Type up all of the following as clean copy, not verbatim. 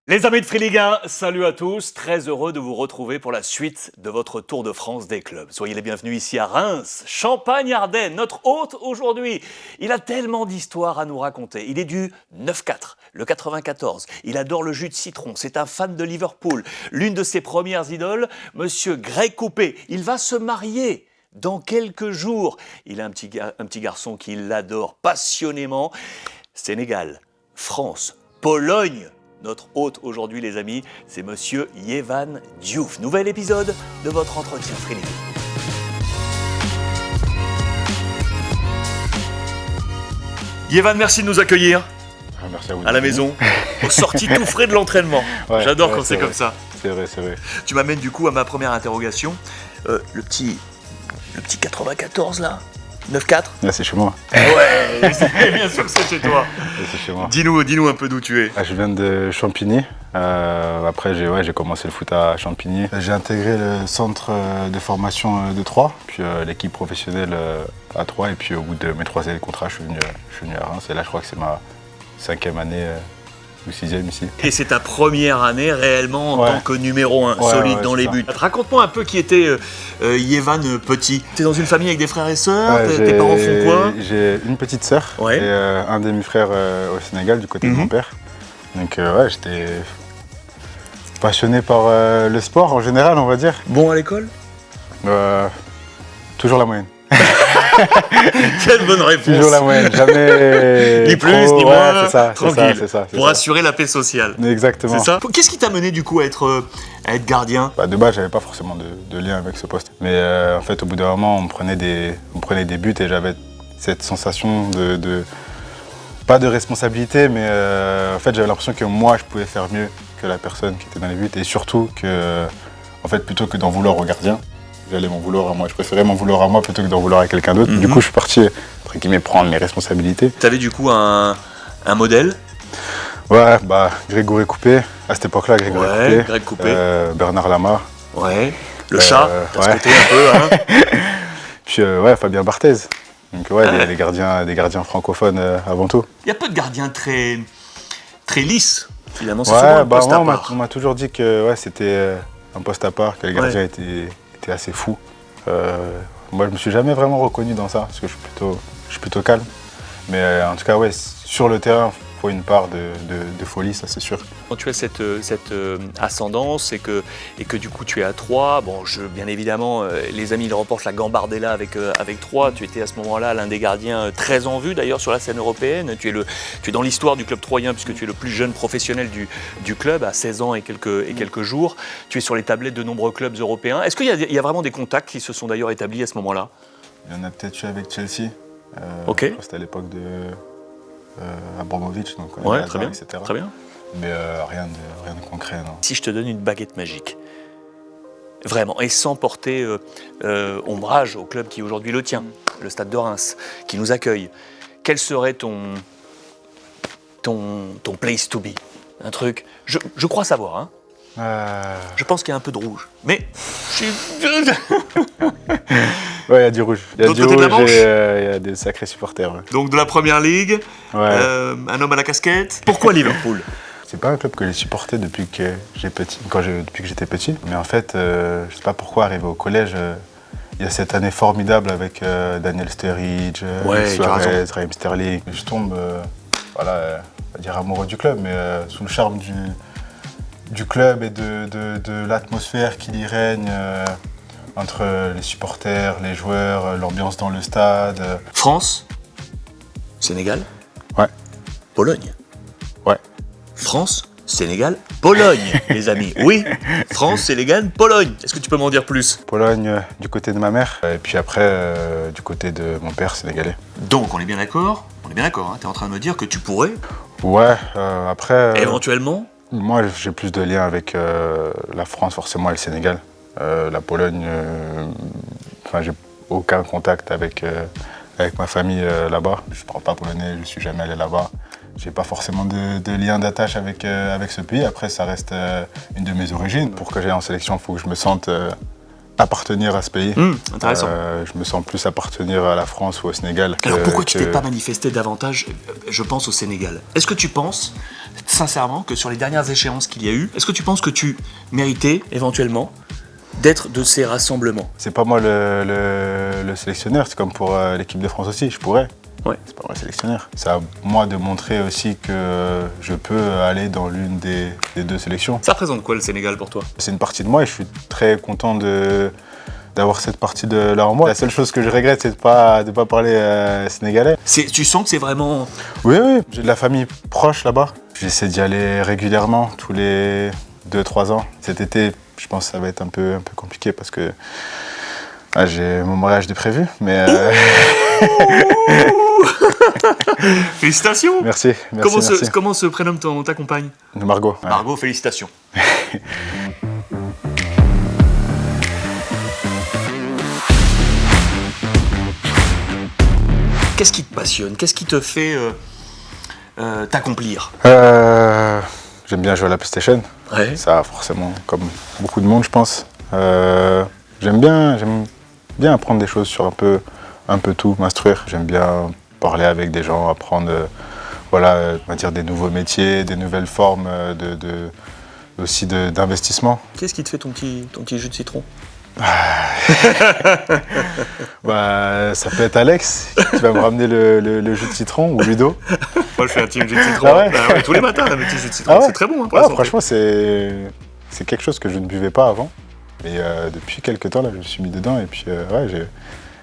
Les amis de Free Ligue 1, salut à tous, très heureux de vous retrouver pour la suite de votre Tour de France des clubs. Soyez les bienvenus ici à Reims, Champagne-Ardenne, notre hôte aujourd'hui. Il a tellement d'histoires à nous raconter. Il est du 9-4, le 94, il adore le jus de citron, c'est un fan de Liverpool. L'une de ses premières idoles, monsieur Greg Coupet, il va se marier dans quelques jours. Il a un petit garçon qui l'adore passionnément. Sénégal, France, Pologne. Notre hôte aujourd'hui, les amis, c'est monsieur Yehvan Diouf. Nouvel épisode de votre entretien Free Ligue. Yehvan, merci de nous accueillir merci à vous à la maison, au sorti tout frais de l'entraînement. Ouais, J'adore ouais, quand c'est comme ça. C'est vrai, c'est vrai. Tu m'amènes du coup à ma première interrogation. Le petit 94 là, 9-4. Là, c'est chez moi. Ouais, bien sûr que c'est chez toi. Là, c'est chez moi. Dis-nous un peu d'où tu es. Je viens de Champigny. Après, j'ai commencé le foot à Champigny. J'ai intégré le centre de formation de Troyes, puis l'équipe professionnelle à Troyes. Et puis au bout de mes 3 années de contrat, je suis venu à Reims. Et là, je crois que c'est ma 5e année ou 6e ici. Et c'est ta première année réellement en tant que numéro 1, Ouais, solide ouais, dans les ça. buts. Raconte-moi un peu qui était Yehvan petit. T'es dans une famille avec des frères et sœurs, tes parents font quoi? J'ai une petite sœur Ouais. et un demi-frère au Sénégal du côté de mon père. Donc j'étais passionné par le sport en général, on va dire. Bon à l'école? Toujours la moyenne. Quelle bonne réponse. Toujours la moyenne, jamais Ni plus, trop, ni moins, c'est ça, tranquille, c'est ça. pour assurer la paix sociale. Exactement. C'est ça? Qu'est-ce qui t'a mené du coup à être gardien? De base, j'avais pas forcément de lien avec ce poste. Mais en fait, au bout d'un moment, on me prenait des buts et j'avais cette sensation pas de responsabilité, mais en fait, j'avais l'impression que moi, je pouvais faire mieux que la personne qui était dans les buts. Et surtout que, en fait, plutôt que d'en vouloir au gardien, j'allais m'en vouloir à moi. Je préférais m'en vouloir à moi plutôt que d'en vouloir à quelqu'un d'autre. Du coup, je suis parti, entre guillemets, prendre mes responsabilités. T'avais du coup un modèle? Ouais, Grégory Coupet, à cette époque-là, Greg Coupet. Bernard Lama. Ouais, le chat, t'as ce ouais. côté un peu, hein. Puis Fabien Barthez. Donc des gardiens francophones avant tout. Il y a peu de gardiens très lisses, finalement. C'est Ouais, souvent un poste à moi, part. on m'a toujours dit que c'était un poste à part, que les gardiens étaient assez fous. Moi, je me suis jamais vraiment reconnu dans ça, parce que je suis plutôt calme. Mais en tout cas, sur le terrain, il faut une part de folie, ça c'est sûr. Quand tu as cette ascendance et que du coup tu es à Troyes, bien évidemment, les amis ils remportent la Gambardella avec Troyes. Tu étais à ce moment-là l'un des gardiens très en vue d'ailleurs sur la scène européenne. Tu es dans l'histoire du club troyen puisque tu es le plus jeune professionnel du club à 16 ans et quelques jours. Tu es sur les tablettes de nombreux clubs européens. Est-ce qu'il y a vraiment des contacts qui se sont d'ailleurs établis à ce moment-là? Il y en a peut-être eu avec Chelsea. Ok. C'était à l'époque de Abramovich, donc Très bien, etc. très bien. Mais rien de concret, non. Si je te donne une baguette magique, vraiment, et sans porter ombrage au club qui est aujourd'hui le tien, le Stade de Reims, qui nous accueille, quel serait ton place to be? Un truc, je crois savoir, hein. Je pense qu'il y a un peu de rouge, mais... Ouais, il y a du rouge. Il y a D'autre du côté de la rouge Manche et il y a des sacrés supporters. Ouais. Donc de la Première Ligue, un homme à la casquette. Pourquoi Liverpool? C'est pas un club que j'ai supporté depuis que j'étais petit. Mais en fait, je sais pas pourquoi, arrivé au collège, il y a cette année formidable avec Daniel Sturridge, Suarez, Raheem Sterling. Je tombe, on va dire amoureux du club, mais sous le charme du club et de l'atmosphère qui y règne. Entre les supporters, les joueurs, l'ambiance dans le stade. France, Sénégal, Ouais. Pologne. Ouais. France, Sénégal, Pologne, les amis. Oui, France, Sénégal, Pologne. Est-ce que tu peux m'en dire plus? Pologne du côté de ma mère, et puis après du côté de mon père sénégalais. Donc, on est bien d'accord, hein. Tu es en train de me dire que tu pourrais, Ouais, après... éventuellement, Moi, j'ai plus de liens avec la France, forcément, et le Sénégal. La Pologne, j'ai aucun contact avec ma famille là-bas. Je ne parle pas polonais, je ne suis jamais allé là-bas. J'ai pas forcément de lien d'attache avec ce pays. Après, ça reste une de mes origines. Pour que j'aille en sélection, il faut que je me sente appartenir à ce pays. Intéressant. Je me sens plus appartenir à la France ou au Sénégal. Alors pourquoi tu t'es pas manifesté davantage, je pense, au Sénégal? Est-ce que tu penses sincèrement que sur les dernières échéances qu'il y a eu, est-ce que tu penses que tu méritais éventuellement d'être de ces rassemblements? C'est pas moi le sélectionneur, c'est comme pour l'équipe de France aussi, je pourrais. Ouais. C'est pas moi le sélectionneur. C'est à moi de montrer aussi que je peux aller dans l'une des deux sélections. Ça représente quoi le Sénégal pour toi? C'est une partie de moi et je suis très content d'avoir cette partie de là en moi. La seule chose que je regrette, c'est de pas parler sénégalais. Tu sens que c'est vraiment... Oui, j'ai de la famille proche là-bas. J'essaie d'y aller régulièrement, tous les 2-3 ans. Cet été, je pense que ça va être un peu compliqué parce que j'ai mon mariage de prévu, mais... Félicitations. Merci. Comment se prénomme ta compagne? Margot. Ouais. Margot, félicitations. Qu'est-ce qui te passionne? Qu'est-ce qui te fait t'accomplir? J'aime bien jouer à la PlayStation. Ouais. Ça, forcément, comme beaucoup de monde, je pense. J'aime bien apprendre des choses sur un peu tout, m'instruire. J'aime bien parler avec des gens, apprendre on va dire des nouveaux métiers, des nouvelles formes aussi d'investissement. Qu'est-ce qui te fait ton petit jus de citron? Ça peut être Alex qui va me ramener le jus de citron ou Ludo. Moi je fais un petit jus de citron. Ah ouais. Tous les matins un petit jus de citron, c'est très bon pour la santé. Franchement c'est quelque chose que je ne buvais pas avant. Mais depuis quelques temps là je me suis mis dedans et puis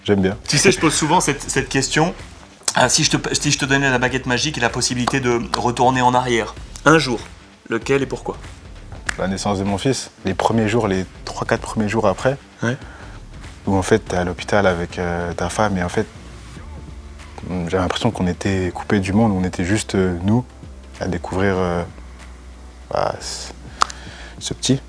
j'aime bien. Tu sais, je pose souvent cette question. Si je te donnais la baguette magique et la possibilité de retourner en arrière, un jour, lequel et pourquoi? La naissance de mon fils, les premiers jours, les 3-4 premiers jours après, où en fait t'es à l'hôpital avec ta femme et en fait j'ai l'impression qu'on était coupés du monde, on était juste nous à découvrir ce petit.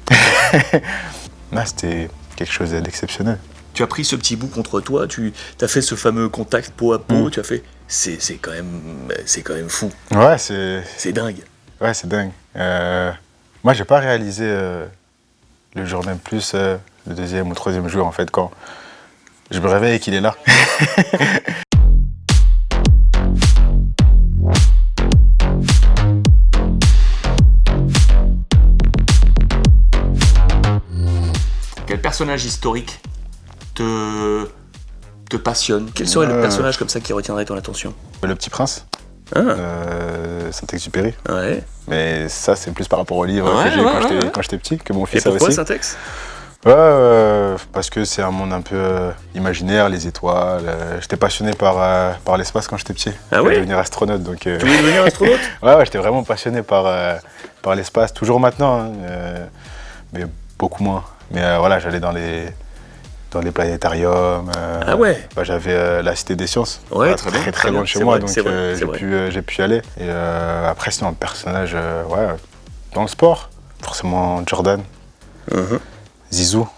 Là c'était quelque chose d'exceptionnel. Tu as pris ce petit bout contre toi, tu as fait ce fameux contact peau à peau, tu as fait... C'est quand même fou. Ouais, c'est dingue. Ouais, c'est dingue. Moi, j'ai pas réalisé le jour même plus, le deuxième ou troisième jour, en fait, quand je me réveille et qu'il est là. Quel personnage historique te passionne? Quel serait le personnage comme ça qui retiendrait ton attention? Le Petit Prince. Saint-Exupéry. Ouais. Mais ça, c'est plus par rapport au livre que j'ai eu quand j'étais petit, que mon fils a aussi. Et pourquoi Saint-Ex? Parce que c'est un monde un peu imaginaire, les étoiles. J'étais passionné par l'espace quand j'étais petit. Ah ouais? Je voulais devenir astronaute. Donc, Tu voulais devenir astronaute? Ouais, j'étais vraiment passionné par l'espace. Toujours maintenant, mais beaucoup moins. Mais j'allais dans les planétariums. Ah ouais. J'avais la Cité des Sciences, très loin de chez moi, donc j'ai pu y aller. Et après, sinon, un personnage dans le sport, forcément Jordan, Zizou.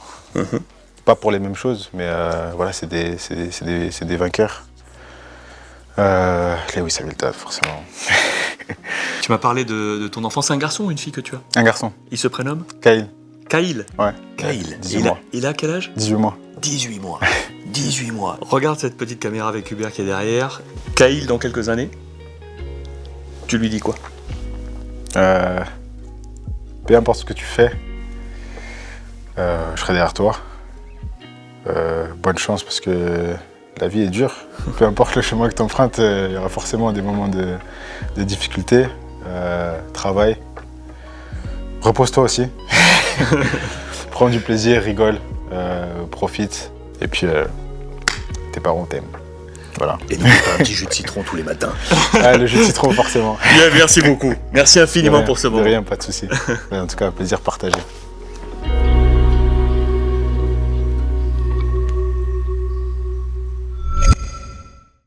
Pas pour les mêmes choses, mais c'est des vainqueurs. Lewis Hamilton, forcément. Tu m'as parlé de ton enfant, c'est un garçon ou une fille que tu as? Un garçon. Il se prénomme? Kyle. Kyle? Ouais. Kyle. 18 mois. Il a quel âge? 18 mois. 18 mois. 18 mois. Regarde cette petite caméra avec Hubert qui est derrière. Kyle, dans quelques années, tu lui dis quoi? Peu importe ce que tu fais, je serai derrière toi. Bonne chance parce que la vie est dure. Peu importe le chemin que tu empruntes, il y aura forcément des moments de difficulté. Travaille. Repose-toi aussi. Prends du plaisir, rigole, profite. Et puis, tes parents t'aiment. Voilà. Et n'oublie pas un petit jus de citron tous les matins. Le jus de citron, forcément. Bien, merci beaucoup. Merci infiniment pour ce moment. De rien, pas de souci. En tout cas, un plaisir partagé.